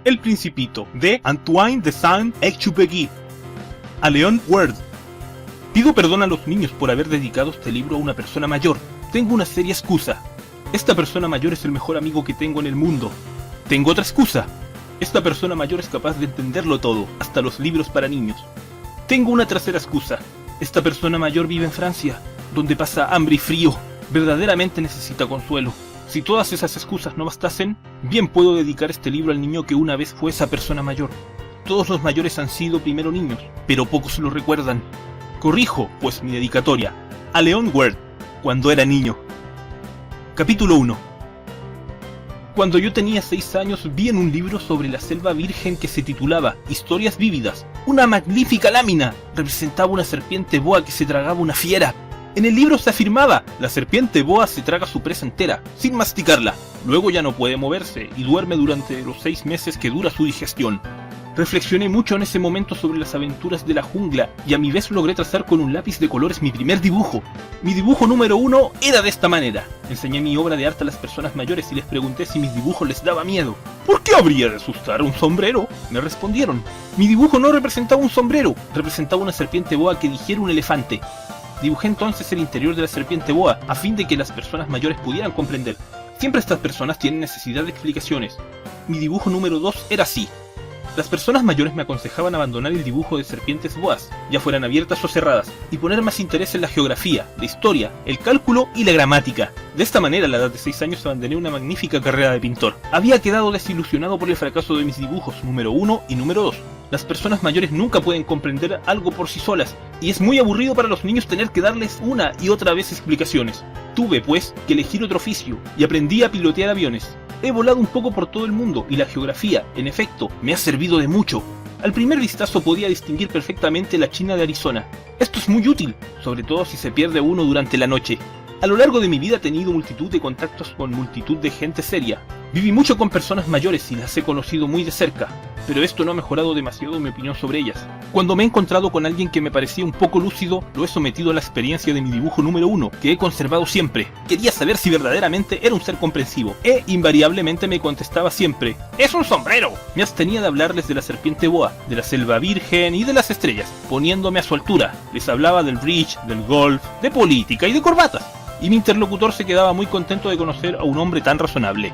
El Principito, de Antoine de Saint-Exupéry. A Leon Ward. Pido perdón a los niños por haber dedicado este libro a una persona mayor. Tengo una seria excusa. Esta persona mayor es el mejor amigo que tengo en el mundo. Tengo otra excusa. Esta persona mayor es capaz de entenderlo todo, hasta los libros para niños. Tengo una tercera excusa. Esta persona mayor vive en Francia, donde pasa hambre y frío. Verdaderamente necesita consuelo. Si todas esas excusas no bastasen, bien puedo dedicar este libro al niño que una vez fue esa persona mayor. Todos los mayores han sido primero niños, pero pocos lo recuerdan. Corrijo, pues, mi dedicatoria. A Leon Ward, cuando era niño. Capítulo 1. Cuando yo tenía 6 años vi en un libro sobre la selva virgen que se titulaba Historias vívidas. Una magnífica lámina representaba una serpiente boa que se tragaba una fiera. En el libro se afirmaba, la serpiente boa se traga su presa entera, sin masticarla. Luego ya no puede moverse y duerme durante los 6 meses que dura su digestión. Reflexioné mucho en ese momento sobre las aventuras de la jungla y a mi vez logré trazar con un lápiz de colores mi primer dibujo. Mi dibujo número 1 era de esta manera. Enseñé mi obra de arte a las personas mayores y les pregunté si mis dibujos les daba miedo. ¿Por qué habría de asustar un sombrero? Me respondieron. Mi dibujo no representaba un sombrero, representaba una serpiente boa que digiere un elefante. Dibujé entonces el interior de la serpiente boa, a fin de que las personas mayores pudieran comprender. Siempre estas personas tienen necesidad de explicaciones. Mi dibujo número 2 era así. Las personas mayores me aconsejaban abandonar el dibujo de serpientes boas, ya fueran abiertas o cerradas, y poner más interés en la geografía, la historia, el cálculo y la gramática. De esta manera, a la edad de 6 años abandoné una magnífica carrera de pintor. Había quedado desilusionado por el fracaso de mis dibujos número 1 y número 2. Las personas mayores nunca pueden comprender algo por sí solas, y es muy aburrido para los niños tener que darles una y otra vez explicaciones. Tuve, pues, que elegir otro oficio, y aprendí a pilotear aviones. He volado un poco por todo el mundo, y la geografía, en efecto, me ha servido de mucho. Al primer vistazo podía distinguir perfectamente la China de Arizona. Esto es muy útil, sobre todo si se pierde uno durante la noche. A lo largo de mi vida he tenido multitud de contactos con multitud de gente seria. Viví mucho con personas mayores y las he conocido muy de cerca, pero esto no ha mejorado demasiado mi opinión sobre ellas. Cuando me he encontrado con alguien que me parecía un poco lúcido, lo he sometido a la experiencia de mi dibujo número 1, que he conservado siempre. Quería saber si verdaderamente era un ser comprensivo, e invariablemente me contestaba siempre, ¡es un sombrero! Me abstenía de hablarles de la serpiente boa, de la selva virgen y de las estrellas, poniéndome a su altura. Les hablaba del bridge, del golf, de política y de corbatas. Y mi interlocutor se quedaba muy contento de conocer a un hombre tan razonable.